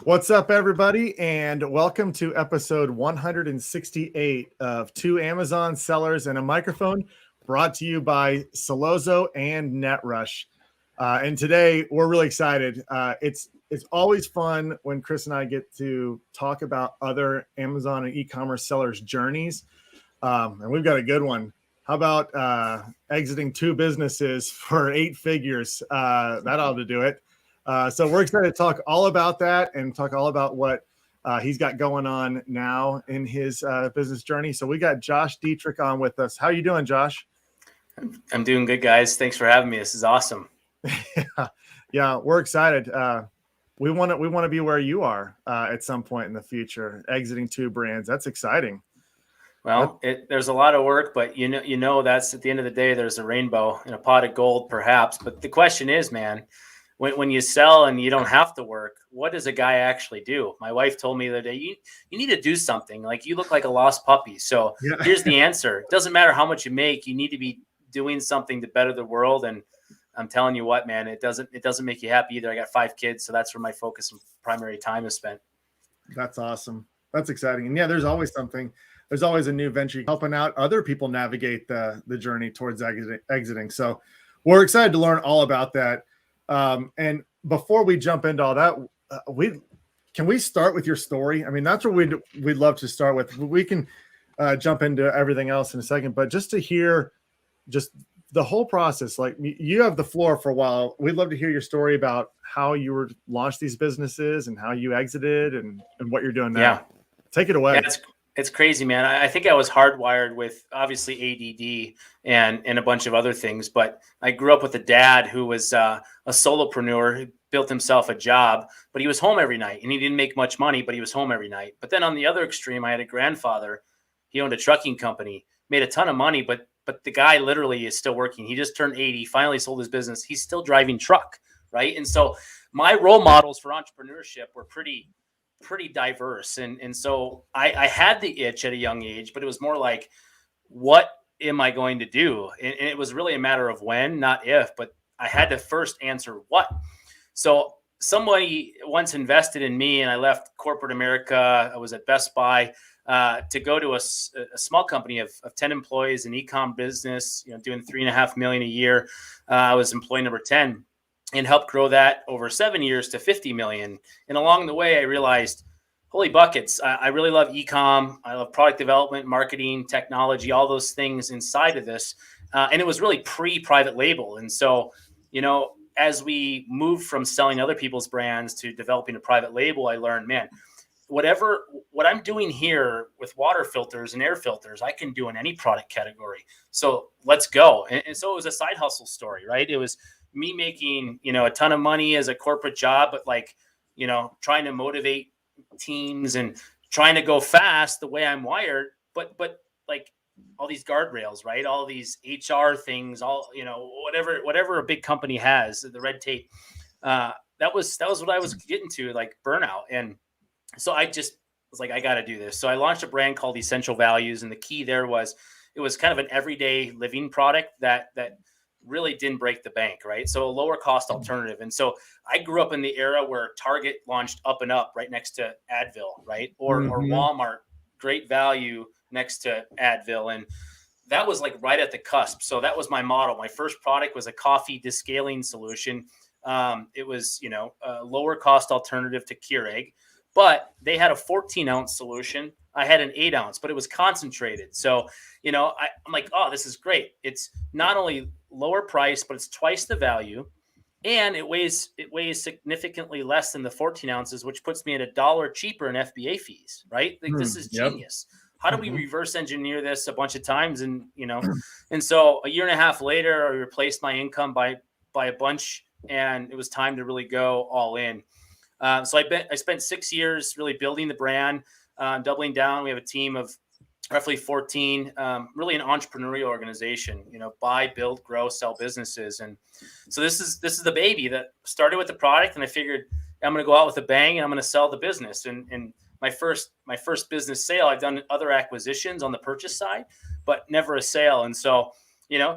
What's up, everybody, and welcome to episode 168 of Two Amazon Sellers and a Microphone, brought to you by Solozo and NetRush. And today, we're really excited. It's always fun when Kris and I get to talk about other Amazon and e-commerce sellers' journeys, and we've got a good one. How about exiting two businesses for 8 figures? That ought to do it. So we're excited to talk all about that and talk all about what he's got going on now in his business journey. So we got Josh Dittrich on with us. How you doing, Josh? I'm doing good, guys. Thanks for having me. This is awesome. Yeah, we're excited. We want to be where you are at some point in the future, exiting 2 brands. That's exciting. Well, there's a lot of work, but you know that's at the end of the day, there's a rainbow in a pot of gold, perhaps. But the question is, man, when you sell and you don't have to work, what does a guy actually do? My wife told me the other day, you need to do something. Like, you look like a lost puppy. So yeah. Here's the answer. It doesn't matter how much you make. You need to be doing something to better the world. And I'm telling you what, man, it doesn't make you happy either. I got 5 kids, so that's where my focus and primary time is spent. That's awesome. That's exciting. And yeah, there's always something. There's always a new venture helping out other people navigate the journey towards exiting. So we're excited to learn all about that. And before we jump into all that, can we start with your story? I mean, that's what we'd love to start with. We can jump into everything else in a second, but just to hear just the whole process, like, you have the floor for a while. We'd love to hear your story about how you launched these businesses and how you exited and what you're doing now. Yeah. Take it away. Yeah, it's crazy, man. I think I was hardwired with obviously ADD and a bunch of other things, but I grew up with a dad who was a solopreneur who built himself a job, but he was home every night, and he didn't make much money, but he was home every night. But then on the other extreme, I had a grandfather. He owned a trucking company, made a ton of money, but the guy literally is still working. He just turned 80, finally sold his business. He's still driving truck, right? And so my role models for entrepreneurship were pretty diverse. And so I had the itch at a young age, but it was more like, what am I going to do? And it was really a matter of when, not if, but I had to first answer what. So somebody once invested in me, and I left corporate America. I was at Best Buy to go to a small company of 10 employees, an e-com business, doing $3.5 million a year. I was employee number 10. And helped grow that over 7 years to 50 million. And along the way, I realized, holy buckets, I really love e-com. I love product development, marketing, technology, all those things inside of this. And it was really pre-private label. And so, as we moved from selling other people's brands to developing a private label, I learned, man, what I'm doing here with water filters and air filters, I can do in any product category. So let's go. And so it was a side hustle story, right? It was me making, a ton of money as a corporate job, but trying to motivate teams and trying to go fast the way I'm wired, but like all these guardrails, right? All these HR things, all, whatever a big company has, the red tape, that was what I was getting to, like burnout. And so I just was like, I got to do this. So I launched a brand called Essential Values. And the key there was, it was kind of an everyday living product that really didn't break the bank, right? So a lower cost alternative. And so I grew up in the era where Target launched Up and Up right next to Advil, right? Or Walmart, Great Value next to Advil. And that was like right at the cusp. So that was my model. My first product was a coffee descaling solution. It was, a lower cost alternative to Keurig, but they had a 14-ounce solution. I had an 8-ounce, but it was concentrated. So, I'm like, oh, this is great. It's not only lower price, but it's twice the value, and it weighs significantly less than the 14 ounces, which puts me at $1 cheaper in FBA fees, right? Like, this is genius. How do we reverse engineer this a bunch of times? And, and so a year and a half later, I replaced my income by a bunch, and it was time to really go all in. So I spent 6 years really building the brand, doubling down. We have a team of roughly 14, really an entrepreneurial organization, buy, build, grow, sell businesses. And so this is the baby that started with the product. And I figured I'm going to go out with a bang and I'm going to sell the business. And my first business sale, I've done other acquisitions on the purchase side, but never a sale. And so,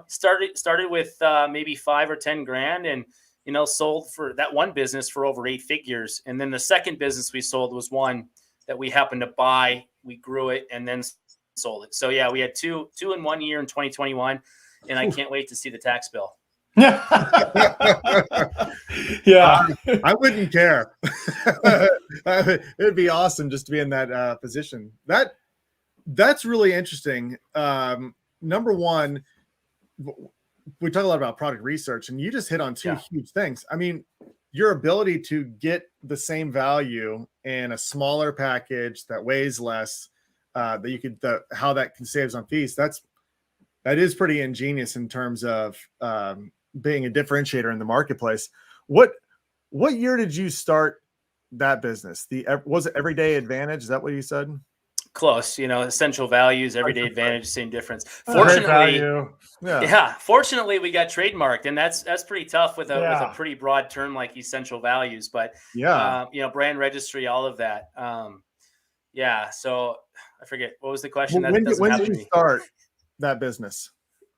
started with maybe 5 or 10 grand. And sold for that one business for over 8 figures. And then the second business we sold was one that we happened to buy. We grew it and then sold it. So yeah, we had two in 1 year in 2021, and I can't wait to see the tax bill. Yeah. I wouldn't care. It'd be awesome just to be in that position. That's really interesting. Number one, we talk a lot about product research, and you just hit on two huge things. I mean, your ability to get the same value in a smaller package that weighs less, that you could, how that can save on fees. That is pretty ingenious in terms of being a differentiator in the marketplace. What year did you start that business? Was it Everyday Advantage? Is that what you said? Close, essential values, everyday advantage, same difference. Fortunately, fortunately we got trademarked, and that's pretty tough with a pretty broad term like essential values. But brand registry, all of that. So I forget, what was the question? When did you start that business?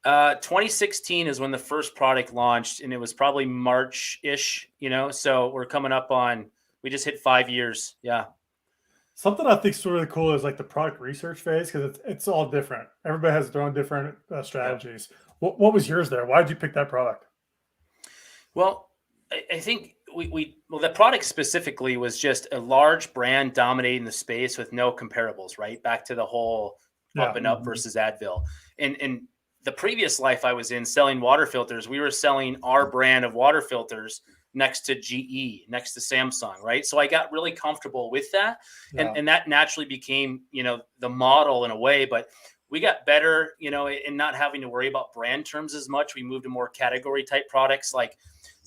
2016 is when the first product launched, and it was probably March-ish. So we're coming up on. We just hit 5 years. Yeah. Something I think is really cool is like the product research phase, because it's all different. Everybody has their own different strategies. What was yours there? Why did you pick that product? Well, I think the product specifically was just a large brand dominating the space with no comparables, right? Back to the whole up and up versus Advil. And the previous life I was in selling water filters, we were selling our brand of water filters next to GE, next to Samsung, right? So I got really comfortable with that. And that naturally became, the model in a way, but we got better, in not having to worry about brand terms as much. We moved to more category type products like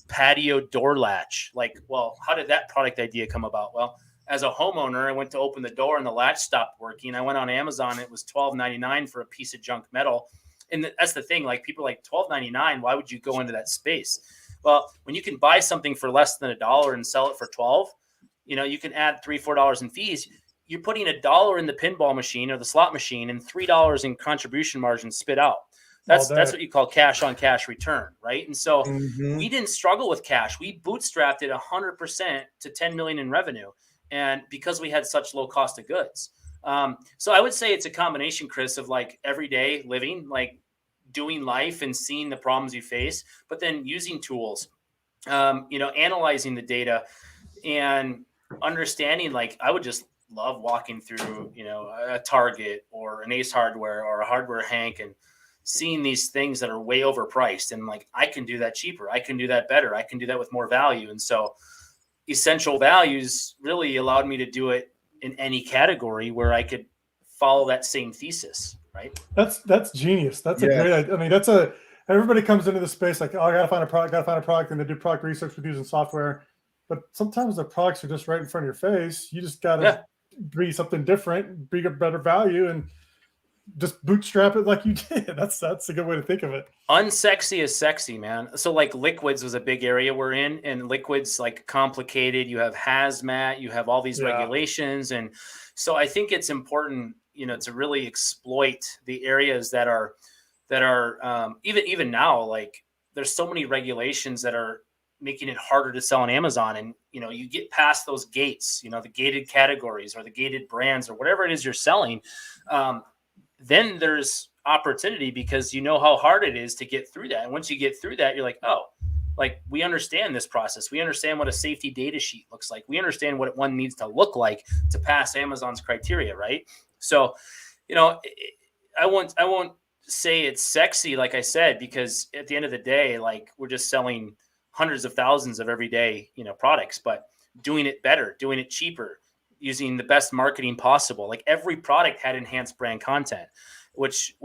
patio door latch. Like, well, how did that product idea come about? Well, as a homeowner, I went to open the door and the latch stopped working. I went on Amazon. It was $12.99 for a piece of junk metal. And that's the thing, like people are like $12.99. Why would you go into that space? Well, when you can buy something for less than $1 and sell it for $12, you can add $3, $4 in fees. You're putting $1 in the pinball machine or the slot machine and $3 in contribution margin spit out. That's what you call cash on cash return, right? And so we didn't struggle with cash. We bootstrapped it 100% to 10 million in revenue, and because we had such low cost of goods. So I would say it's a combination, Chris, of like everyday living, like doing life and seeing the problems you face, but then using tools, analyzing the data and understanding. Like I would just love walking through, a Target or an Ace Hardware or a Hardware Hank and seeing these things that are way overpriced. And like, I can do that cheaper. I can do that better. I can do that with more value. And so essential values really allowed me to do it in any category where I could follow that same thesis. Right. That's genius. That's a great idea. I mean, everybody comes into the space like, oh, I gotta find a product, and they do product research with using software. But sometimes the products are just right in front of your face. You just gotta be something different, bring a better value, and just bootstrap it like you did. That's a good way to think of it. Unsexy is sexy, man. So like liquids was a big area we're in, and liquids like complicated. You have hazmat, you have all these regulations, and so I think it's important, to really exploit the areas that are even now, like there's so many regulations that are making it harder to sell on Amazon. And, you get past those gates, the gated categories or the gated brands or whatever it is you're selling. Then there's opportunity because you know how hard it is to get through that. And once you get through that, you're like, oh, like we understand this process. We understand what a safety data sheet looks like. We understand what one needs to look like to pass Amazon's criteria. Right. So, I won't say it's sexy, like I said, because at the end of the day, like we're just selling hundreds of thousands of everyday, products, but doing it better, doing it cheaper, using the best marketing possible. Like every product had enhanced brand content, which,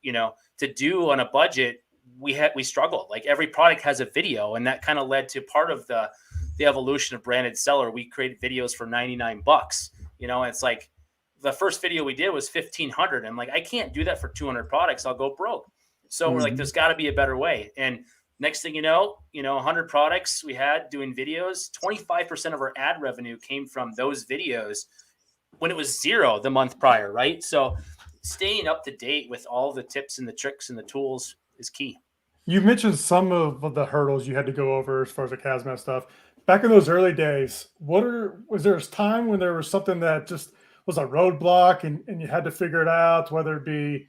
to do on a budget, we struggled. Like every product has a video, and that kind of led to part of the evolution of branded seller. We created videos for $99. It's like the first video we did was 1,500. I'm like, I can't do that for 200 products. I'll go broke. So we're like, there's got to be a better way. And next thing 100 products we had doing videos, 25% of our ad revenue came from those videos when it was 0 the month prior, right? So staying up to date with all the tips and the tricks and the tools is key. You mentioned some of the hurdles you had to go over as far as the hazmat stuff. Back in those early days, was there a time when there was something that just was a roadblock and you had to figure it out, whether it be,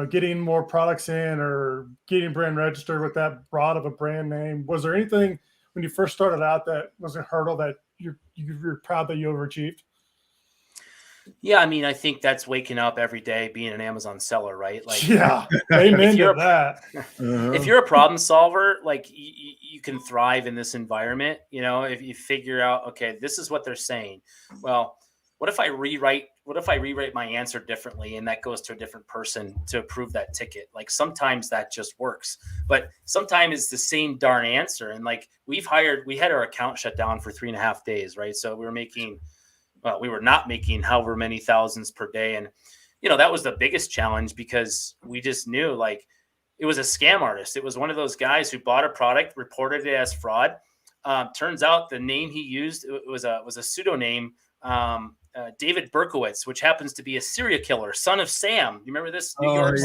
getting more products in or getting brand registered with that broad of a brand name? Was there anything when you first started out that was a hurdle that you're proud that you overachieved? Yeah, I mean, I think that's waking up every day being an Amazon seller, right? Like, Yeah, amen to that. if you're a problem solver, like you can thrive in this environment. If you figure out, okay, this is what they're saying. Well, what if I rewrite my answer differently, and that goes to a different person to approve that ticket? Like, sometimes that just works, but sometimes it's the same darn answer. And like, we had our account shut down for 3.5 days, right? So we were not making however many thousands per day. And, that was the biggest challenge, because we just knew, like, it was a scam artist. It was one of those guys who bought a product, reported it as fraud. Turns out the name he used was a pseudonym, David Berkowitz, which happens to be a serial killer, son of Sam. You remember this? New York?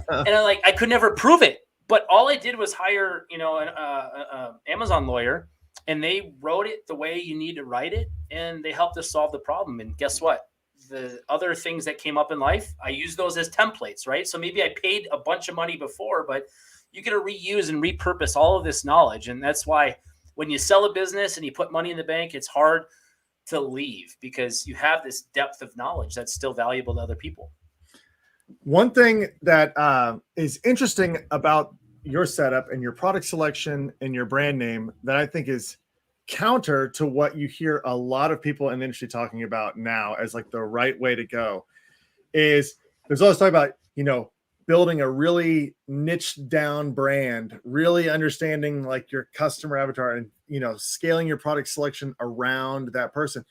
And I could never prove it. But all I did was hire, an Amazon lawyer, and they wrote it the way you need to write it, and they helped us solve the problem. And guess what? The other things that came up in life, I use those as templates, right? So maybe I paid a bunch of money before, but you get to reuse and repurpose all of this knowledge. And that's why when you sell a business and you put money in the bank, it's hard to leave, because you have this depth of knowledge that's still valuable to other people. One thing that is interesting about your setup and your product selection and your brand name that I think is counter to what you hear a lot of people in the industry talking about now as like the right way to go is there's always talk about, building a really niche down brand, really understanding like your customer avatar and, scaling your product selection around that person.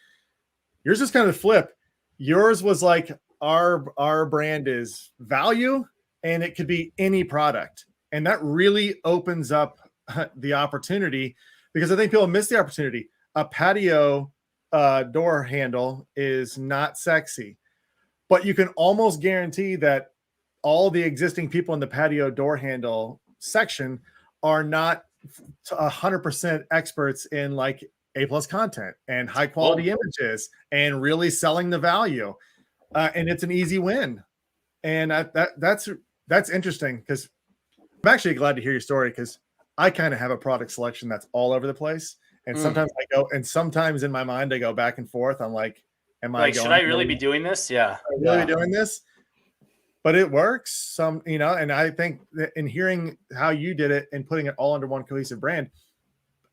Yours is kind of the flip. Yours was like our brand is value, and it could be any product. And that really opens up the opportunity, because I think people miss the opportunity. A patio door handle is not sexy, but you can almost guarantee that all the existing people in the patio door handle section are not 100% experts in like A+ content and high quality images and really selling the value. And it's an easy win. And that's interesting, because I'm actually glad to hear your story, because I kind of have a product selection that's all over the place. And sometimes sometimes in my mind, I go back and forth. I'm like, should I really be doing this? Yeah. Really doing this? But it works. And I think that in hearing how you did it and putting it all under one cohesive brand,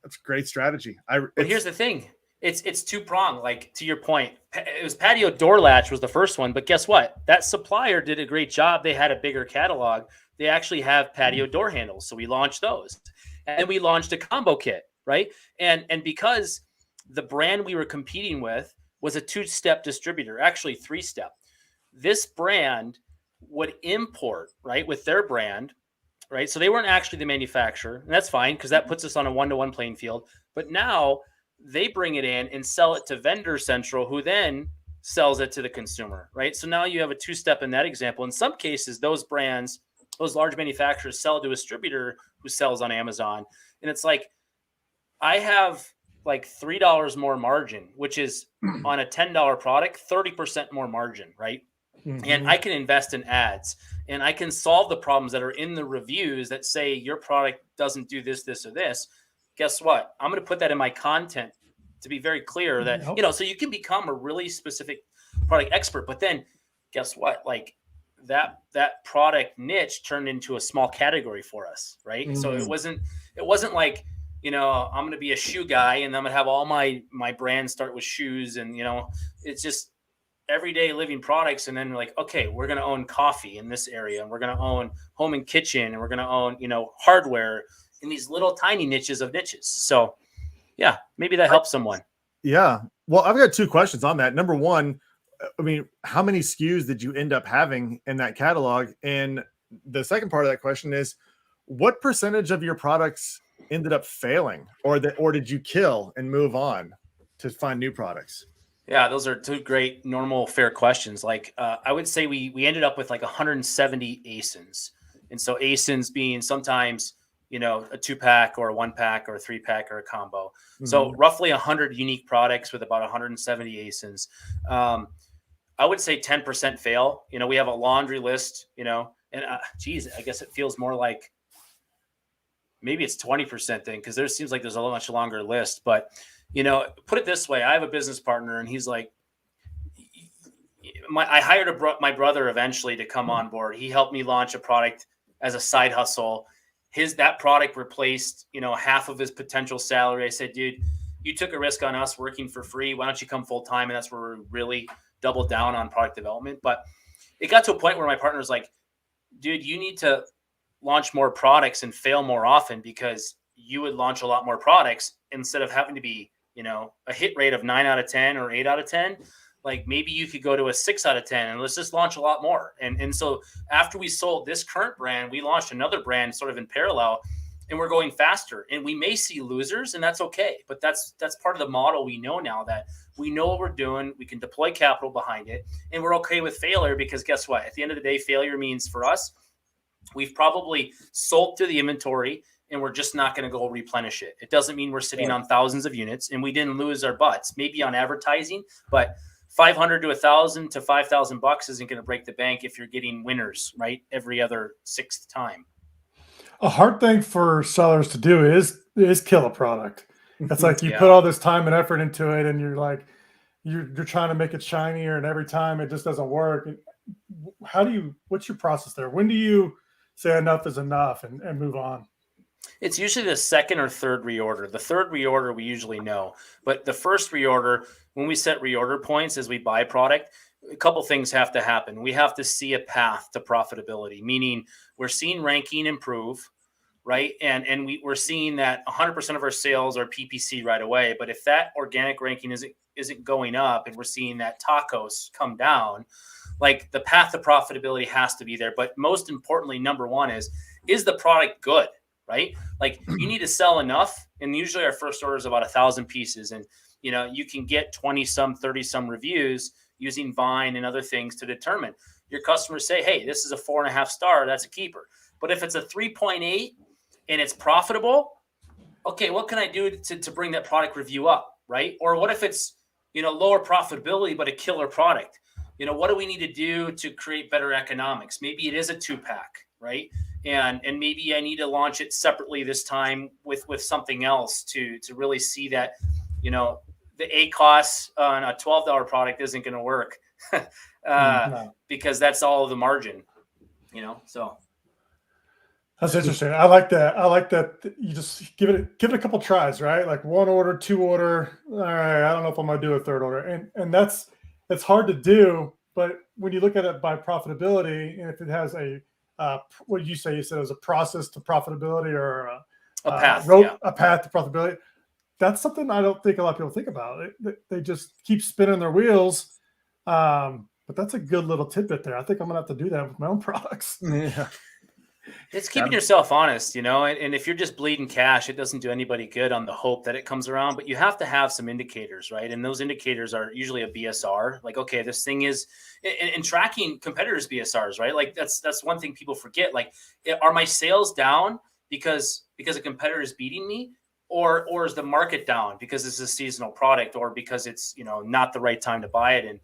that's a great strategy. But here's the thing. It's two-pronged. Like, to your point, it was patio door latch was the first one, but guess what? That supplier did a great job. They had a bigger catalog. They actually have patio door handles, so we launched those. And then we launched a combo kit, right? And because the brand we were competing with was a 2-step distributor, actually 3-step. This brand would import, right, with their brand, right? So they weren't actually the manufacturer, and that's fine, because that puts us on a 1-to-1 playing field. But now they bring it in and sell it to Vendor Central, who then sells it to the consumer, right? So now you have a 2-step in that example. In some cases, those brands, those large manufacturers, sell to a distributor who sells on Amazon. And it's like, I have like $3 more margin, which is on a $10 product, 30% more margin, right? Mm-hmm. And I can invest in ads, and I can solve the problems that are in the reviews that say your product doesn't do this, this, or this. Guess what? I'm going to put that in my content to be very clear that, so you can become a really specific product expert. But then guess what? Like that product niche turned into a small category for us, right? Mm-hmm. So it wasn't like, I'm going to be a shoe guy and I'm going to have all my brands start with shoes, and, it's just everyday living products. And then we're like, okay, we're going to own coffee in this area, and we're going to own home and kitchen, and we're going to own, hardware in these little tiny niches of niches. So yeah, maybe that helps someone. Yeah. Well, I've got 2 questions on that. Number one, I mean, how many SKUs did you end up having in that catalog? And the second part of that question is, what percentage of your products ended up failing, or did you kill and move on to find new products? Yeah, those are 2 great, normal, fair questions. Like, I would say we ended up with like 170 ASINs. And so ASINs being sometimes, a 2-pack or a 1-pack or a 3-pack or a combo. Mm-hmm. So roughly 100 unique products with about 170 ASINs. I would say 10% fail. We have a laundry list, and I guess it feels more like maybe it's 20% thing, because there seems like there's a much longer list. But, put it this way, I have a business partner, and he's like, I hired my brother eventually to come on board. He helped me launch a product as a side hustle. That product replaced, half of his potential salary. I said, dude, you took a risk on us working for free. Why don't you come full time? And that's where we really doubled down on product development. But it got to a point where my partner was like, dude, you need to launch more products and fail more often, because you would launch a lot more products instead of having to be, a hit rate of 9 out of 10 or 8 out of 10. Like, maybe you could go to a 6 out of 10 and let's just launch a lot more. And so after we sold this current brand, we launched another brand sort of in parallel, and we're going faster. And we may see losers, and that's okay. But that's part of the model. We know now that we know what we're doing. We can deploy capital behind it, and we're okay with failure, because guess what? At the end of the day, failure means for us, we've probably sold through the inventory and we're just not going to go replenish it. It doesn't mean we're sitting on thousands of units and we didn't lose our butts, maybe on advertising, but 500 to 1,000 to 5,000 bucks isn't going to break the bank if you're getting winners, right? Every other sixth time. A hard thing for sellers to do is kill a product. It's like you put all this time and effort into it, and you're like, you're trying to make it shinier, and every time it just doesn't work. What's your process there? When do you say enough is enough and move on? It's usually the second or third reorder. The third reorder we usually know, but the first reorder, when we set reorder points as we buy product, a couple things have to happen. We have to see a path to profitability, meaning we're seeing ranking improve, right? And we're seeing that 100% of our sales are PPC right away. But if that organic ranking isn't going up, and we're seeing that tacos come down, like, the path to profitability has to be there. But most importantly, number one is the product good, right? Like, you need to sell enough. And usually our first order is about 1,000 pieces. And, you can get 20 some, 30 some reviews using Vine and other things to determine. Your customers say, hey, this is a 4.5 star. That's a keeper. But if it's a 3.8 and it's profitable, okay, what can I do to bring that product review up, right? Or what if it's, lower profitability, but a killer product? What do we need to do to create better economics? Maybe it is a 2-pack, right? And maybe I need to launch it separately this time with something else to really see that, the ACOS on a $12 product isn't going to work because that's all of the margin, so. That's interesting. I like that. You just give it a couple tries, right? Like 1 order, 2 order. All right, I don't know if I'm going to do a 3rd order. And it's hard to do, but when you look at it by profitability, and if it has what did you say? You said it was a process to profitability, or a path to profitability. That's something I don't think a lot of people think about. They just keep spinning their wheels. But that's a good little tidbit there. I think I'm going to have to do that with my own products. Yeah. It's keeping yourself honest, and if you're just bleeding cash, it doesn't do anybody good on the hope that it comes around. But you have to have some indicators, right? And those indicators are usually a BSR. Like, okay, this thing is, and tracking competitors' BSRs, right? Like, that's one thing people forget. Like, are my sales down because a competitor is beating me, or is the market down because it's a seasonal product, or because it's not the right time to buy it? And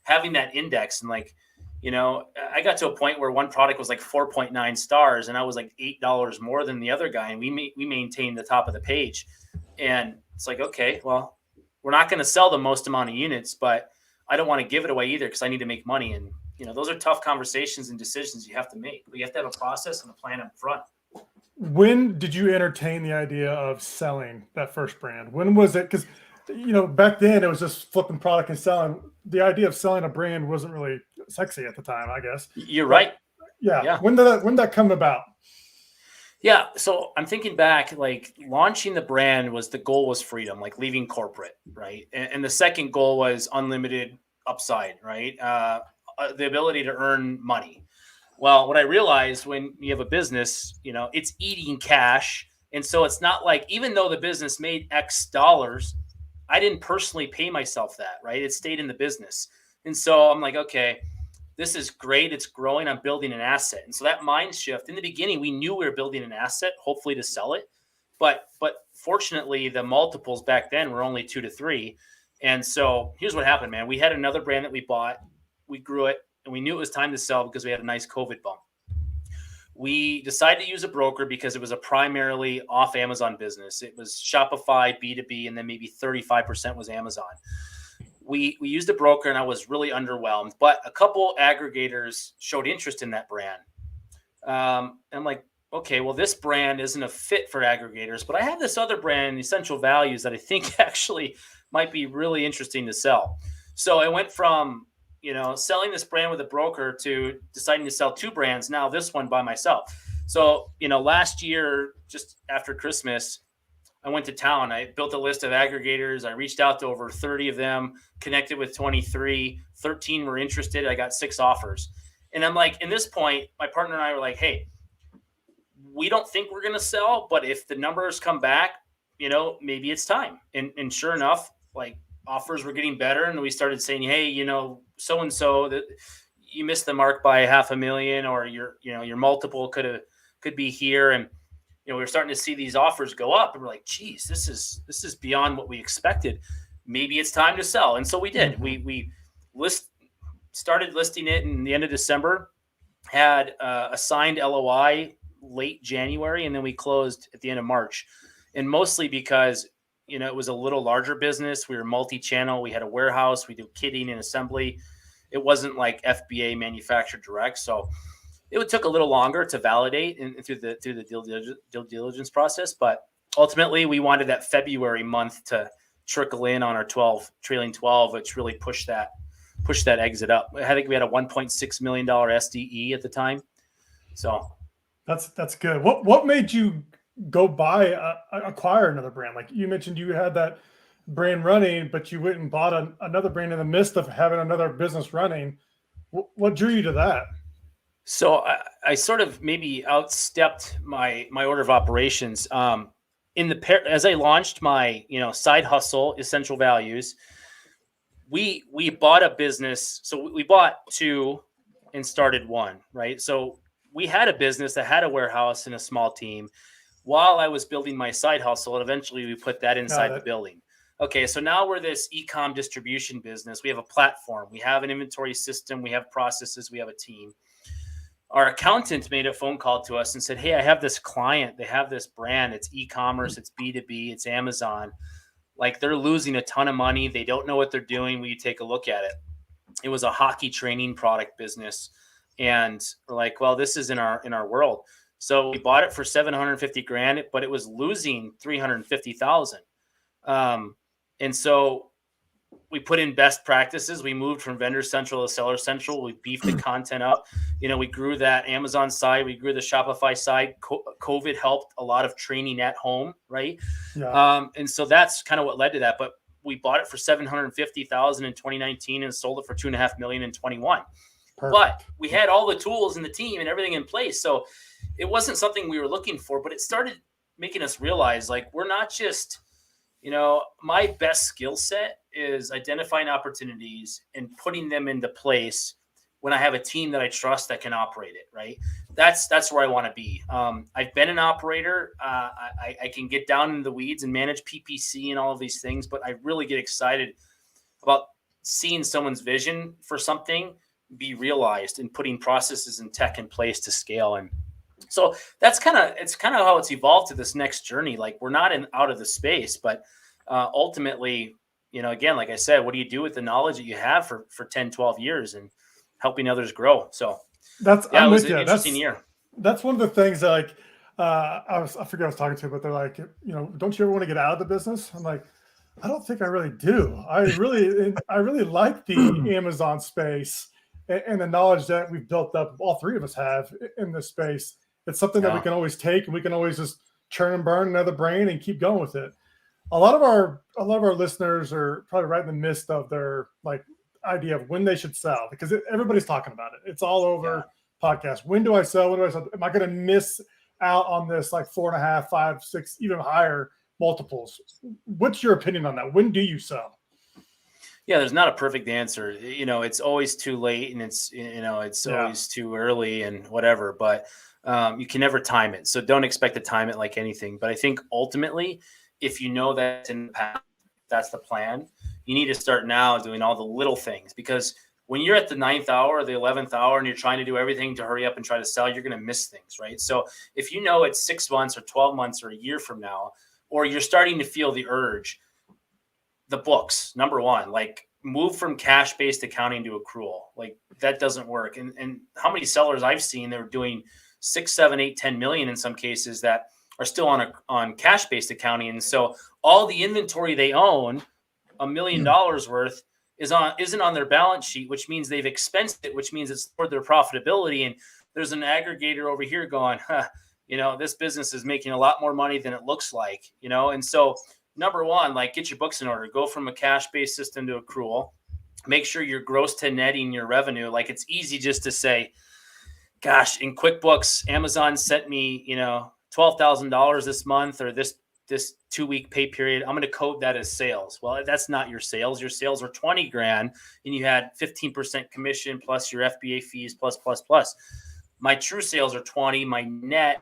having that index, and like, I got to a point where one product was like 4.9 stars, and I was like $8 more than the other guy, and we maintained the top of the page. And it's like, okay, well, we're not going to sell the most amount of units, but I don't want to give it away either, because I need to make money. And those are tough conversations and decisions you have to make. But you have to have a process and a plan up front. When did you entertain the idea of selling that first brand? When was it? Because back then it was just flipping product and selling. The idea of selling a brand wasn't really sexy at the time, I guess. You're right. Yeah. When did that come about? Yeah. So I'm thinking back, like, launching the brand the goal was freedom, like leaving corporate, right? And the second goal was unlimited upside, right? The ability to earn money. Well, what I realized, when you have a business, it's eating cash. And so it's not like, even though the business made X dollars, I didn't personally pay myself that, right? It stayed in the business. And so I'm like, okay, this is great. It's growing. I'm building an asset. And so that mind shift, in the beginning, we knew we were building an asset, hopefully to sell it. But fortunately, the multiples back then were only 2 to 3. And so here's what happened, man. We had another brand that we bought. We grew it, and we knew it was time to sell because we had a nice COVID bump. We decided to use a broker because it was a primarily off Amazon business. It was Shopify, B2B, and then maybe 35% was Amazon. We used a broker, and I was really underwhelmed. But a couple aggregators showed interest in that brand. I'm like, okay, well, this brand isn't a fit for aggregators, but I have this other brand, Essential Values, that I think actually might be really interesting to sell. So I went from, selling this brand with a broker to deciding to sell 2 brands. Now this one by myself. So, last year, just after Christmas, I went to town. I built a list of aggregators. I reached out to over 30 of them, connected with 23, 13 were interested. I got 6 offers. And I'm like, in this point, my partner and I were like, hey, we don't think we're going to sell, but if the numbers come back, maybe it's time. And sure enough, like, offers were getting better. And we started saying, hey, so-and-so that you missed the mark by $500,000, or your multiple could be here. And, we were starting to see these offers go up, and we're like, geez, this is beyond what we expected. Maybe it's time to sell. And so we did. We started listing it in the end of December, had a signed LOI late January, and then we closed at the end of March. And mostly because, it was a little larger business. We were multi-channel. We had a warehouse. We do kitting and assembly. It wasn't like FBA manufactured direct. So it took a little longer to validate and through the due diligence process. But ultimately, we wanted that February month to trickle in on our trailing 12, which really pushed that exit up. I think we had a $1.6 million SDE at the time. So that's good. What made you go acquire another brand? Like you mentioned, you had that brand running, but you went and bought another brand in the midst of having another business running. What drew you to that? So I sort of maybe outstepped my order of operations. As I launched my side hustle, Essential Values, we bought a business. So we bought 2 and started 1, right? So we had a business that had a warehouse and a small team while I was building my side hustle, and eventually we put that inside the building. Okay, so now we're this e-com distribution business. We have a platform. We have an inventory system. We have processes. We have a team. Our accountant made a phone call to us and said, hey, I have this client. They have this brand. It's e-commerce. It's B2B. It's Amazon. Like, they're losing a ton of money. They don't know what they're doing. Will you take a look at it? It was a hockey training product business. And we're like, well, this is in our world. So we bought it for $750,000, but it was losing $350,000. And so we put in best practices. We moved from Vendor Central to Seller Central. We beefed the content up. We grew that Amazon side. We grew the Shopify side. COVID helped a lot of training at home, right? Yeah. And so that's kind of what led to that. But we bought it for $750,000 in 2019 and sold it for $2.5 million in 21. Perfect. But we had all the tools and the team and everything in place. So it wasn't something we were looking for, but it started making us realize, like, we're not just, my best skill set is identifying opportunities and putting them into place when I have a team that I trust that can operate it, right? That's where I want to be. I've been an operator. I can get down in the weeds and manage PPC and all of these things, but I really get excited about seeing someone's vision for something be realized and putting processes and tech in place to scale. And so it's kind of how it's evolved to this next journey. Like, we're not out of the space, but ultimately, again, like I said, what do you do with the knowledge that you have for 10, 12 years and helping others grow? So it was an interesting year. That's one of the things that, like, I forget who I was talking to, but they're like, don't you ever want to get out of the business? I'm like, I don't think I really do. I really like the Amazon space and the knowledge that we've built up. All 3 of us have in this space. It's something that we can always take, and we can always just churn and burn another brain and keep going with it. A lot of our listeners are probably right in the midst of their idea of when they should sell, because everybody's talking about it. It's all over podcasts. When do I sell? When do I sell? Am I going to miss out on this 4.5, 5, 6, even higher multiples? What's your opinion on that? When do you sell? Yeah, there's not a perfect answer. It's always too late, and it's always too early and whatever, but you can never time it. So don't expect to time it like anything. But I think ultimately, if you know that's in the past, that's the plan, you need to start now doing all the little things, because when you're at the 9th hour or the 11th hour and you're trying to do everything to hurry up and try to sell, you're going to miss things, right? So if you know it's 6 months or 12 months or a year from now, or you're starting to feel the urge, the books, number one, like move from cash-based accounting to accrual. Like that doesn't work. And how many sellers I've seen, they're doing 6, 7, 8, 10 million in some cases that are still on cash-based accounting. And so all the inventory they own, $1 million worth, isn't on their balance sheet, which means they've expensed it, which means it's for their profitability. And there's an aggregator over here going, this business is making a lot more money than it looks like, and so number one, like get your books in order, go from a cash-based system to accrual, make sure you're gross to netting your revenue. Like it's easy just to say, gosh, in QuickBooks, Amazon sent me, $12,000 this month or this 2-week pay period. I'm going to code that as sales. Well, that's not your sales. Your sales are 20 grand and you had 15% commission plus your FBA fees plus. My true sales are 20, my net.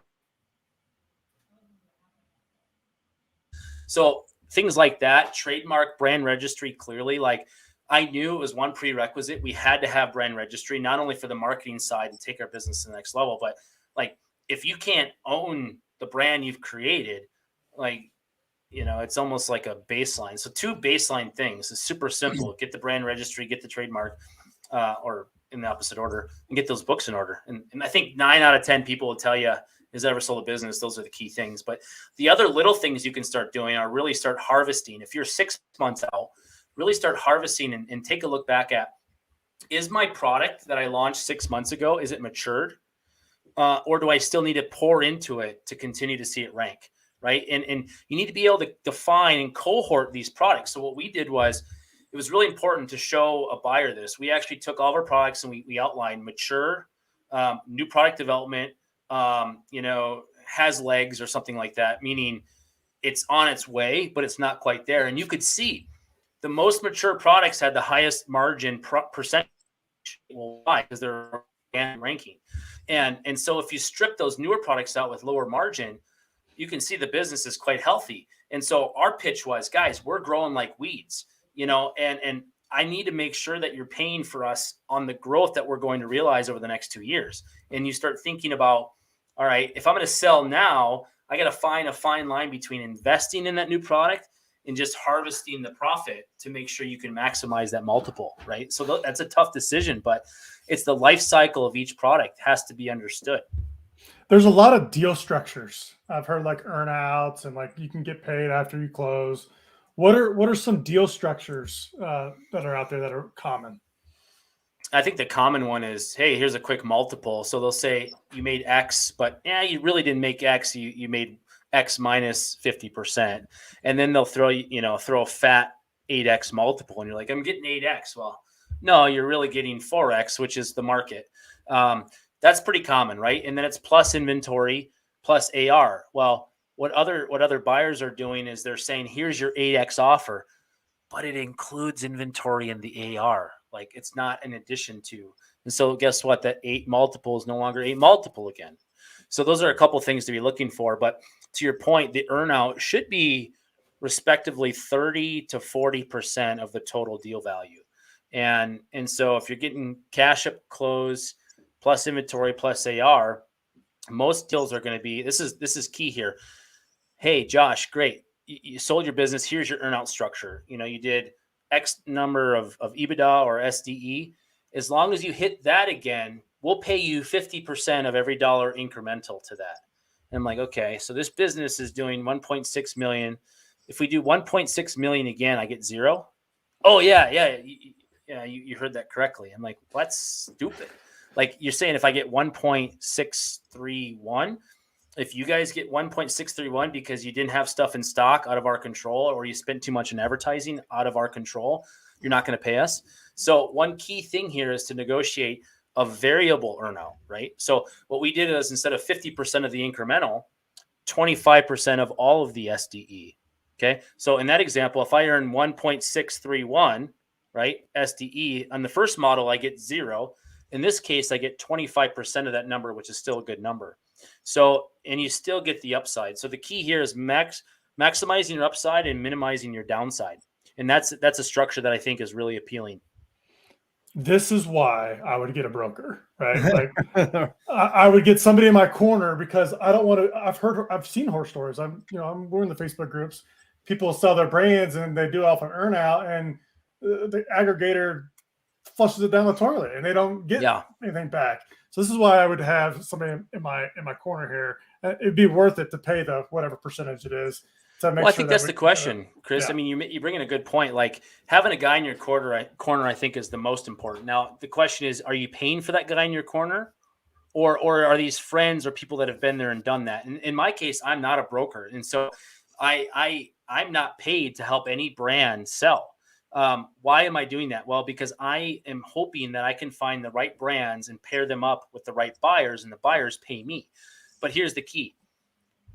So things like that, trademark, brand registry, clearly, like I knew it was one prerequisite. We had to have brand registry, not only for the marketing side to take our business to the next level, but like if you can't own the brand you've created, like, it's almost like a baseline. So 2 baseline things is super simple. Get the brand registry, get the trademark, or in the opposite order, and get those books in order. And I think 9 out of 10 people will tell you, has ever sold a business, those are the key things. But the other little things you can start doing are really start harvesting. If you're 6 months out, really start harvesting and take a look back at, is my product that I launched 6 months ago, is it matured? Or do I still need to pour into it to continue to see it rank, right? And you need to be able to define and cohort these products. So what we did was, it was really important to show a buyer this. We actually took all of our products and we outlined mature, new product development, has legs or something like that, meaning it's on its way, but it's not quite there. And you could see the most mature products had the highest margin percentage. Well, why? Because they're ranking. And so if you strip those newer products out with lower margin, you can see the business is quite healthy. And so our pitch was, guys, we're growing like weeds, and I need to make sure that you're paying for us on the growth that we're going to realize over the next 2 years. And you start thinking about, all right, if I'm going to sell now, I got to find a fine line between investing in that new product and just harvesting the profit to make sure you can maximize that multiple, right? So that's a tough decision, but it's the life cycle of each product has to be understood. There's a lot of deal structures. I've heard like earnouts and like you can get paid after you close. What are some deal structures that are out there that are common? I think the common one is, hey, here's a quick multiple. So they'll say you made X, but you really didn't make X. You made X minus 50%. And then they'll throw a fat 8X multiple. And you're like, I'm getting 8X. Well, no, you're really getting 4X, which is the market. That's pretty common, right? And then it's plus inventory, plus AR. Well, what other buyers are doing is they're saying, here's your 8X offer, but it includes inventory and the AR. Like it's not in addition to. And so guess what? That 8 multiple is no longer 8 multiple again. So those are a couple things to be looking for. But to your point, the earnout should be respectively 30 to 40% of the total deal value. And so if you're getting cash up close plus inventory plus AR, most deals are going to be, this is key here. Hey, Josh, great. You sold your business. Here's your earnout structure. You did X number of EBITDA or SDE. As long as you hit that again, we'll pay you 50% of every dollar incremental to that. And I'm like, okay, so this business is doing 1.6 million. If we do 1.6 million again, I get 0. Oh yeah. You heard that correctly. I'm like, well, that's stupid. Like you're saying, if I get 1.631, if you guys get 1.631 because you didn't have stuff in stock out of our control, or you spent too much in advertising out of our control, you're not going to pay us. So one key thing here is to negotiate a variable earnout, right? So what we did is, instead of 50% of the incremental, 25% of all of the SDE. Okay. So in that example, if I earn 1.631, right? SDE. On the first model, I get 0. In this case, I get 25% of that number, which is still a good number. So, and you still get the upside. So the key here is maximizing your upside and minimizing your downside. And that's a structure that I think is really appealing. This is why I would get a broker, right? Like I would get somebody in my corner because I don't want to. I've seen horror stories. We're in the Facebook groups. People sell their brands and they do off an earn out, and the aggregator flushes it down the toilet, and they don't get anything back. So this is why I would have somebody in my corner here. It'd be worth it to pay the whatever percentage it is. I think that's the question, Chris. Yeah. I mean, you bring in a good point. Like having a guy in your corner, I think, is the most important. Now, the question is, are you paying for that guy in your corner, or are these friends or people that have been there and done that? And in my case, I'm not a broker, and so I'm not paid to help any brand sell. Why am I doing that? Well, because I am hoping that I can find the right brands and pair them up with the right buyers, and the buyers pay me. But here's the key.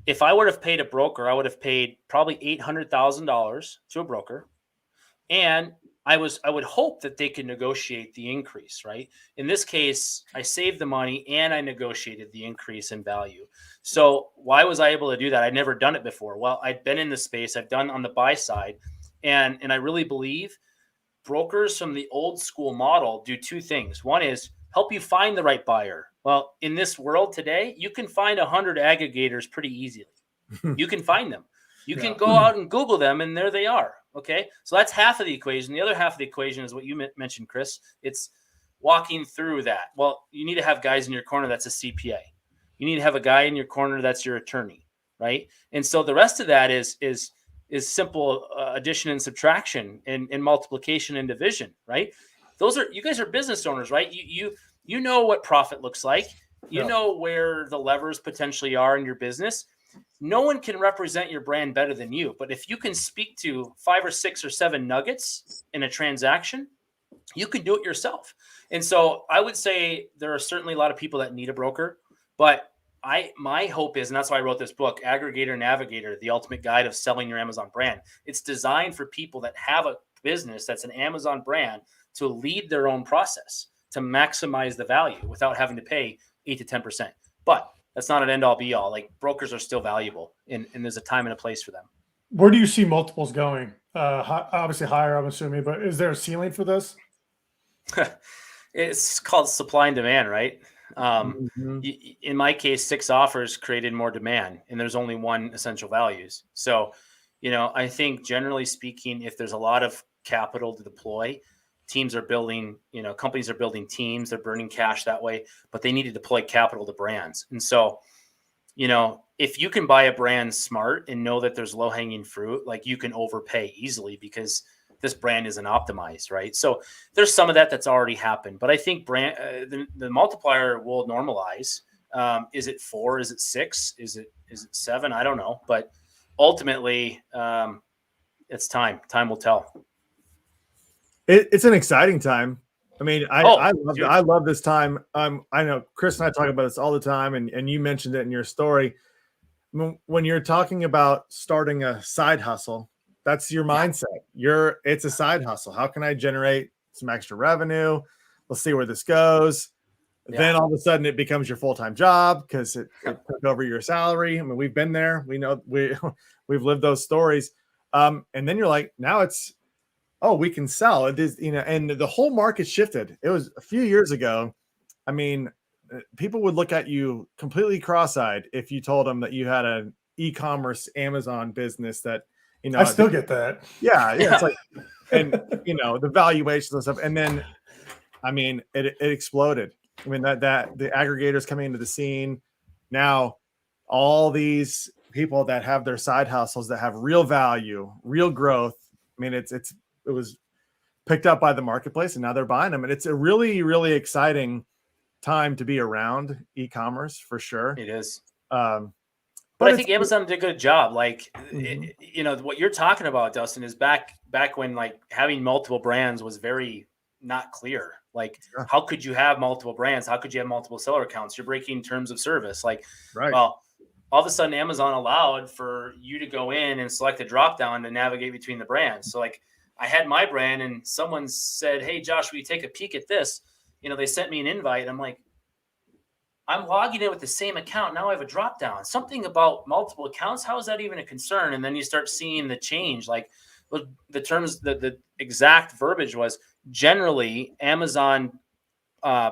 If I would have paid a broker, I would have paid probably $800,000 to a broker. And I would hope that they could negotiate the increase, right? In this case, I saved the money and I negotiated the increase in value. So why was I able to do that? I'd never done it before. Well, I'd been in the space. I've done on the buy side. And I really believe brokers from the old school model do two things. One is help you find the right buyer. Well, in this world today, you can find 100 aggregators pretty easily. You can find them. You can go out and Google them, and there they are. Okay, so that's half of the equation. The other half of the equation is what you mentioned, Chris. It's walking through that. Well, you need to have guys in your corner that's a CPA. You need to have a guy in your corner that's your attorney, right? And so the rest of that is simple addition and subtraction and multiplication and division, right? You guys are business owners, right? You know what profit looks like. You know where the levers potentially are in your business. No one can represent your brand better than you. But if you can speak to 5 or 6 or 7 nuggets in a transaction, you can do it yourself. And so I would say there are certainly a lot of people that need a broker, but my hope is, and that's why I wrote this book, Aggregator Navigator, the ultimate guide of selling your Amazon brand. It's designed for people that have a business that's an Amazon brand to lead their own process, to maximize the value without having to pay 8 to 10%. But that's not an end all be all. Like brokers are still valuable, and there's a time and a place for them. Where do you see multiples going? Obviously higher, I'm assuming, but is there a ceiling for this? It's called supply and demand, right? In my case, 6 offers created more demand, and there's only one essential values. So, I think generally speaking, if there's a lot of capital to deploy, teams are building, companies are building teams, they're burning cash that way, but they need to deploy capital to brands. And so, if you can buy a brand smart and know that there's low-hanging fruit, like you can overpay easily because this brand isn't optimized, right? So there's some of that's already happened, but I think the multiplier will normalize. Is it 4? Is it 6? Is it 7? I don't know, but ultimately, it's time. Time will tell. It's an exciting time. I mean, I love this time. I know Chris and I talk about this all the time, and you mentioned it in your story. When you're talking about starting a side hustle, that's your mindset. It's a side hustle. How can I generate some extra revenue? Let's see where this goes. Yeah. Then all of a sudden it becomes your full-time job because it took over your salary. I mean, we've been there. We know we've lived those stories. And then you're like, now it's, we can sell it is, and the whole market shifted. It was a few years ago. I mean, people would look at you completely cross-eyed if you told them that you had an e-commerce Amazon business that, I still get that. Yeah. It's like, and the valuations and stuff. And then, I mean, it exploded. I mean, that the aggregators coming into the scene now, all these people that have their side hustles that have real value, real growth. I mean, it was picked up by the marketplace, and now they're buying them. And it's a really, really exciting time to be around e-commerce for sure. It is. But I think Amazon did a good job. Like, what you're talking about, Dustin, is back when like having multiple brands was very not clear. Like, how could you have multiple brands? How could you have multiple seller accounts? You're breaking terms of service. Like, well, all of a sudden Amazon allowed for you to go in and select a drop down to navigate between the brands. So like, I had my brand and someone said, "Hey, Josh, will you take a peek at this?" They sent me an invite. I'm like, I'm logging in with the same account. Now I have a drop down. Something about multiple accounts. How is that even a concern? And then you start seeing the change. Like the terms, the exact verbiage was generally Amazon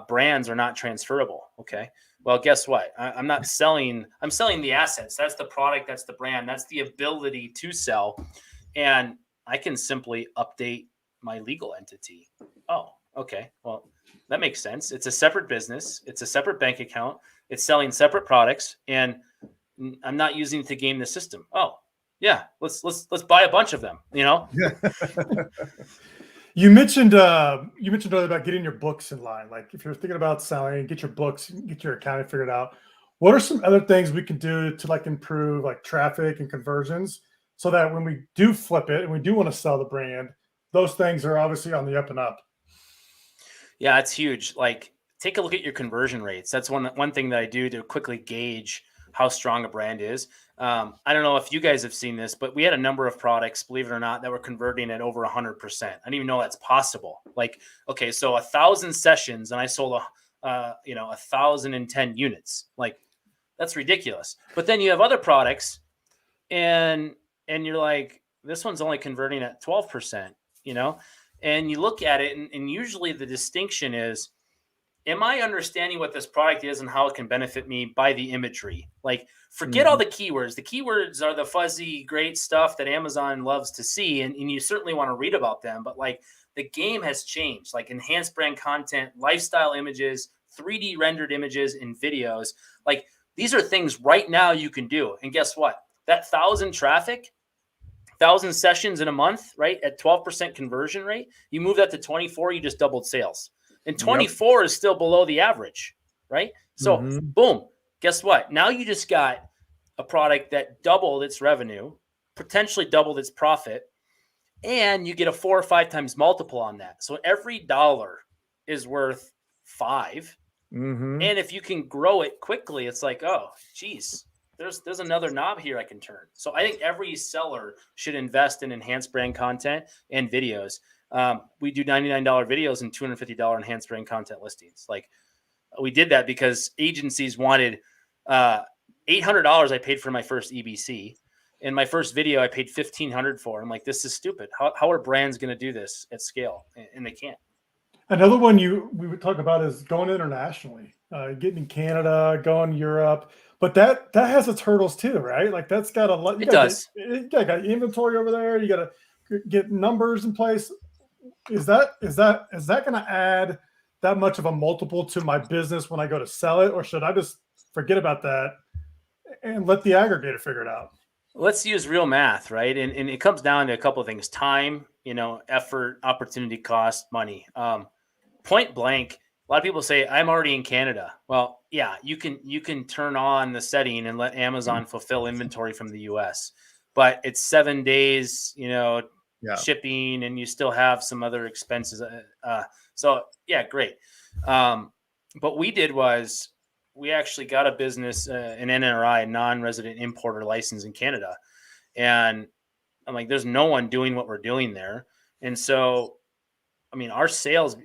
brands are not transferable. Okay. Well, guess what? I'm not selling. I'm selling the assets. That's the product. That's the brand. That's the ability to sell. And I can simply update my legal entity. Oh, okay. Well, that makes sense. It's a separate business. It's a separate bank account. It's selling separate products, and I'm not using it to game the system. Oh, yeah. Let's buy a bunch of them. You mentioned earlier about getting your books in line. Like if you're thinking about selling, get your books, get your accounting figured out. What are some other things we can do to like improve like traffic and conversions so that when we do flip it and we do want to sell the brand, those things are obviously on the up and up? Yeah, it's huge. Like take a look at your conversion rates. That's one thing that I do to quickly gauge how strong a brand is. I don't know if you guys have seen this, but we had a number of products, believe it or not, that were converting at over 100%. I didn't even know that's possible. Like, okay, so 1,000 sessions and I sold 1,010 units. Like that's ridiculous. But then you have other products and you're like, this one's only converting at 12%, and you look at it and usually the distinction is, am I understanding what this product is and how it can benefit me by the imagery? Like forget all the keywords. The keywords are the fuzzy, great stuff that Amazon loves to see. And you certainly want to read about them, but like the game has changed, like enhanced brand content, lifestyle images, 3D rendered images and videos. Like these are things right now you can do. And guess what? That 1,000 traffic, 1,000 sessions in a month, right? At 12% conversion rate, you move that to 24, you just doubled sales. And 24 is still below the average, right? So boom, guess what? Now you just got a product that doubled its revenue, potentially doubled its profit, and you get a 4 or 5 times multiple on that. So every dollar is worth 5. And if you can grow it quickly, it's like, oh, geez, there's another knob here I can turn. So I think every seller should invest in enhanced brand content and videos. We do $99 videos and $250 enhanced brand content listings. Like we did that because agencies wanted $800 I paid for my first EBC. And my first video I paid $1,500 for. I'm like, this is stupid. How are brands going to do this at scale? And they can't. Another one we would talk about is going internationally, getting in Canada, going Europe. But that has its hurdles too, right? Like that's got a lot. It does. You got inventory over there. You got to get numbers in place. Is that going to add that much of a multiple to my business when I go to sell it, or should I just forget about that and let the aggregator figure it out? Let's use real math, right? And it comes down to a couple of things: time, effort, opportunity cost, money. Point blank. A lot of people say, I'm already in Canada. Well, yeah, you can turn on the setting and let Amazon fulfill inventory from the US, but it's 7 days, shipping, and you still have some other expenses. So yeah, great. What we did was we actually got a business, an NRI, non-resident importer license in Canada. And I'm like, there's no one doing what we're doing there. And so, I mean, our sales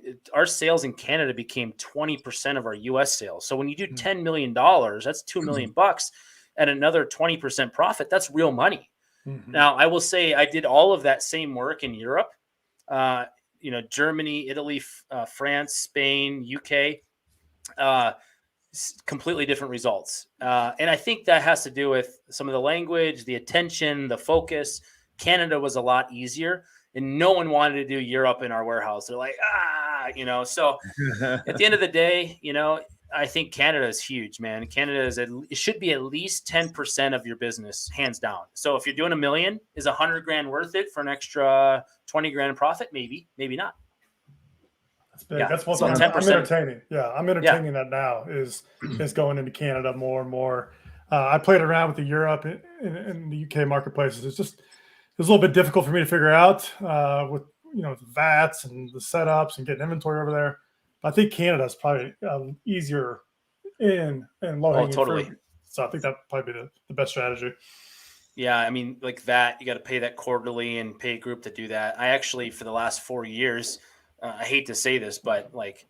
in Canada became 20% of our US sales. So when you do $10 million, that's $2 million and another 20% profit. That's real money. Now, I will say I did all of that same work in Europe, Germany, Italy, France, Spain, UK, completely different results. And I think that has to do with some of the language, the attention, the focus. Canada was a lot easier. And no one wanted to do Europe in our warehouse. They're like, So at the end of the day, I think Canada is huge, man. Canada it should be at least 10% of your business, hands down. So if you're doing $1 million, is $100,000 worth it for an extra $20,000 profit? Maybe, maybe not. That's big. Yeah. That's what I'm entertaining. Yeah, I'm entertaining that now. Is going into Canada more and more. I played around with the Europe and the UK marketplaces. It's a little bit difficult for me to figure out with the VATs and the setups and getting inventory over there. I think Canada is probably easier and low hanging fruit. So I think that would probably be the best strategy. Yeah, I mean, like that, you got to pay that quarterly and pay a group to do that. I actually, for the last 4 years, I hate to say this, but like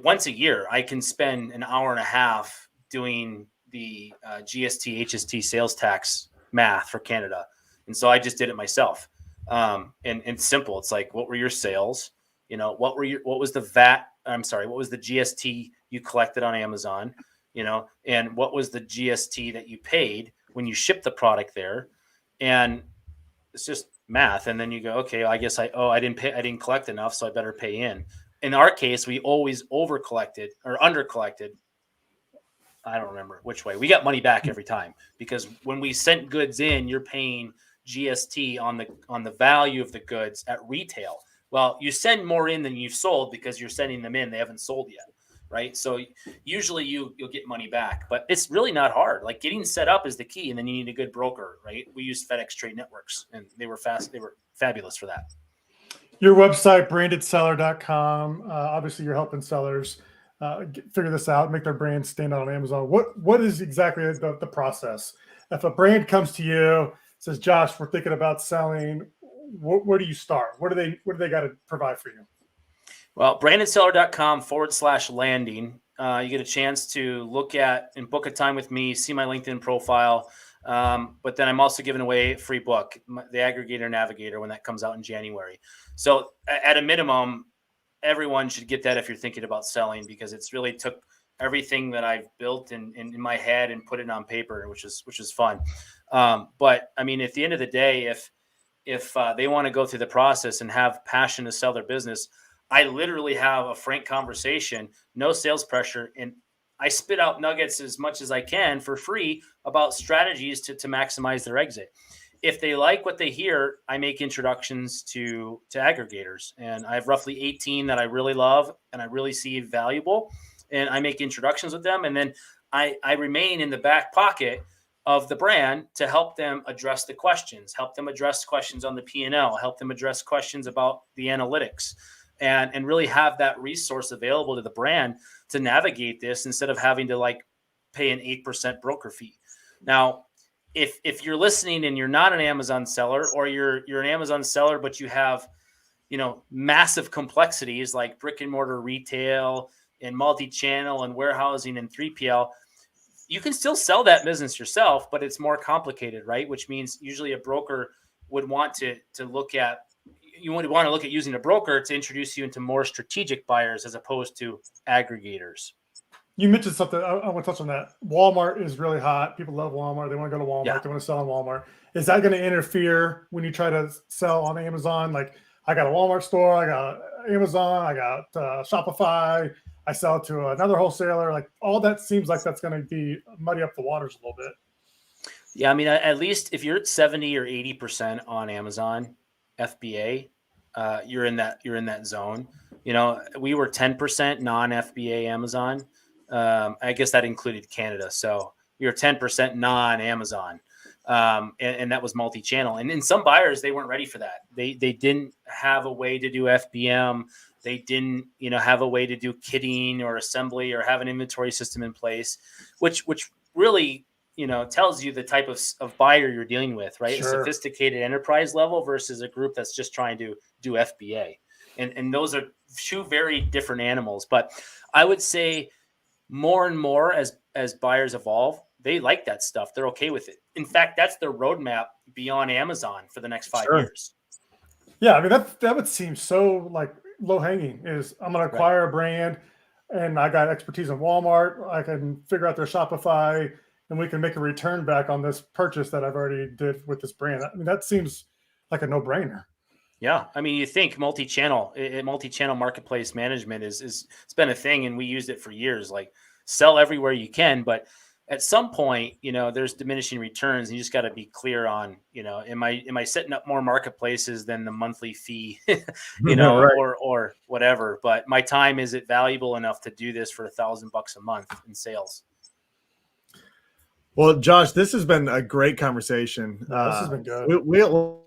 once a year, I can spend an hour and a half doing the GST, HST sales tax math for Canada. And so I just did it myself. And it's simple. It's like, what were your sales? What was the VAT? I'm sorry, what was the GST you collected on Amazon? And what was the GST that you paid when you shipped the product there? And it's just math. And then you go, okay, I guess I didn't collect enough, so I better pay in. In our case, we always over collected or under collected. I don't remember which way. We got money back every time, because when we sent goods in, you're paying GST on the value of the goods at retail. Well, you send more in than you've sold because you're sending them in. They haven't sold yet, right? So usually you'll get money back, but it's really not hard. Like, getting set up is the key, and then you need a good broker, right? We use FedEx Trade Networks, and they were fabulous for that. Your website, brandedseller.com. Obviously, you're helping sellers figure this out, make their brand stand out on Amazon. What is exactly the process? If a brand comes to you, says, Josh, we're thinking about selling, where do you start? What do they got to provide for you? Well, brandedseller.com/landing. You get a chance to look at and book a time with me, see my LinkedIn profile. But then I'm also giving away a free book, The Aggregator Navigator, when that comes out in January. So at a minimum, everyone should get that if you're thinking about selling, because it's really took everything that I've built in my head and put it on paper, which is fun. But I mean, at the end of the day, if they want to go through the process and have passion to sell their business, I literally have a frank conversation, no sales pressure, and I spit out nuggets as much as I can for free about strategies to maximize their exit. If they like what they hear, I make introductions to aggregators, and I have roughly 18 that I really love and I really see valuable, and I make introductions with them, and then I remain in the back pocket of the brand to help them address the questions, help them address questions on the P&L, help them address questions about the analytics, and really have that resource available to the brand to navigate this instead of having to like pay an 8% broker fee. Now, if you're listening and you're not an Amazon seller, or you're an Amazon seller, but you have, massive complexities like brick and mortar retail and multi-channel and warehousing and 3PL, you can still sell that business yourself, but it's more complicated, right? Which means usually a broker would want to look at, you would want to look at using a broker to introduce you into more strategic buyers as opposed to aggregators. You mentioned something. I want to touch on that. Walmart is really hot. People love Walmart. They want to go to Walmart. Yeah. They want to sell on Walmart. Is that going to interfere when you try to sell on Amazon? Like, I got a Walmart store, I got Amazon, I got Shopify, I sell to another wholesaler. Like, all that seems like that's going to be muddy up the waters a little bit. Yeah, I mean, at least if you're at 70 or 80% on Amazon FBA, you're in that zone. We were 10% non-FBA Amazon. I guess that included Canada. So we were 10% non-Amazon. And that was multi-channel. And in some buyers, they weren't ready for that. They didn't have a way to do FBM. They didn't, have a way to do kitting or assembly or have an inventory system in place, which really, tells you the type of buyer you're dealing with, right? Sure. A sophisticated enterprise level versus a group that's just trying to do FBA. And those are two very different animals. But I would say more and more as buyers evolve, they like that stuff. They're okay with it. In fact, that's their roadmap beyond Amazon for the next 5 years. Yeah, I mean, that would seem so like low hanging. Is I'm going to acquire a brand, and I got expertise in Walmart. I can figure out their Shopify, and we can make a return back on this purchase that I've already did with this brand. I mean, that seems like a no-brainer. Yeah, I mean, you think multi-channel marketplace management is it's been a thing, and we used it for years. Like, sell everywhere you can, but at some point, there's diminishing returns, and you just got to be clear on, am I setting up more marketplaces than the monthly fee, Right. or whatever. But my time, is it valuable enough to do this for $1,000 a month in sales? Well, Josh, this has been a great conversation. This has been good. We'll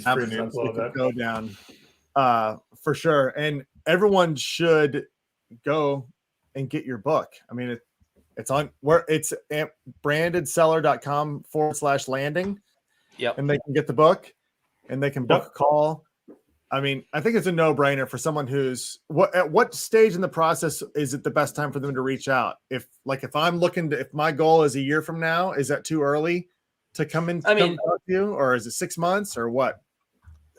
avenues we could go down for sure, and everyone should go and get your book. I mean, It's on where it's brandedseller.com/landing. Yep. And they can get the book and they can book a call. I mean, I think it's a no-brainer for someone who's at what stage in the process is it the best time for them to reach out? If I'm looking to, if my goal is a year from now, is that too early to come in? Come talk to you, or is it 6 months or what?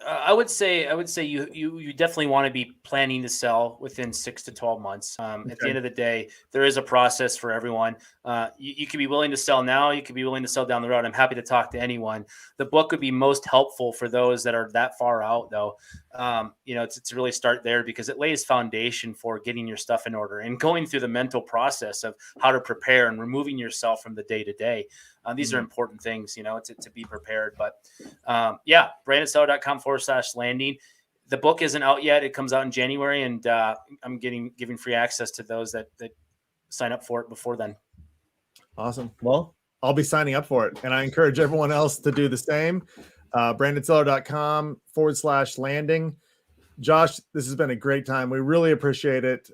I would say you definitely want to be planning to sell within 6 to 12 months. At the end of the day, there is a process for everyone. You could be willing to sell now. You could be willing to sell down the road. I'm happy to talk to anyone. The book would be most helpful for those that are that far out, though. To really start there, because it lays foundation for getting your stuff in order and going through the mental process of how to prepare and removing yourself from the day to day. These are important things, to be prepared. But brandedseller.com/landing. The book isn't out yet. It comes out in January, and I'm giving free access to those that sign up for it before then. Awesome. Well, I'll be signing up for it, and I encourage everyone else to do the same. brandedseller.com/landing. Josh, this has been a great time. We really appreciate it.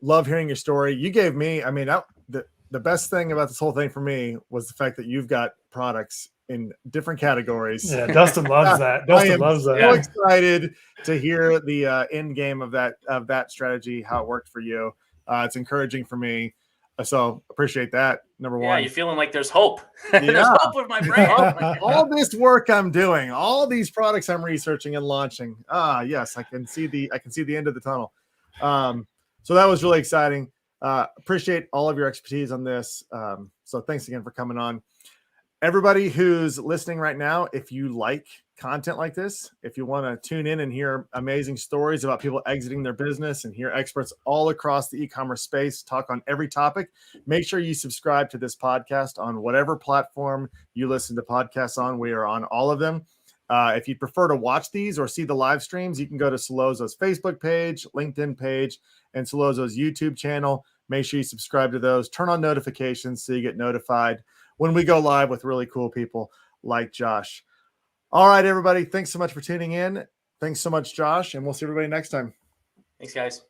Love hearing your story. You gave me, the best thing about this whole thing for me was the fact that you've got products in different categories. Yeah, Dustin loves that. Dustin loves that. So excited to hear the end game of that strategy, how it worked for you. It's encouraging for me. So appreciate that. Number one. Yeah, you're feeling like there's hope. There's hope with my brand. All this work I'm doing, all these products I'm researching and launching. Yes, I can see the end of the tunnel. So that was really exciting. Appreciate all of your expertise on this. So thanks again for coming on. Everybody who's listening right now, if you like content like this, if you want to tune in and hear amazing stories about people exiting their business and hear experts all across the e-commerce space talk on every topic, make sure you subscribe to this podcast on whatever platform you listen to podcasts on. We are on all of them. If you prefer to watch these or see the live streams, you can go to Solozo's Facebook page, LinkedIn page, and Solozo's YouTube channel. Make sure you subscribe to those. Turn on notifications so you get notified when we go live with really cool people like Josh. All right, everybody. Thanks so much for tuning in. Thanks so much, Josh. And we'll see everybody next time. Thanks, guys.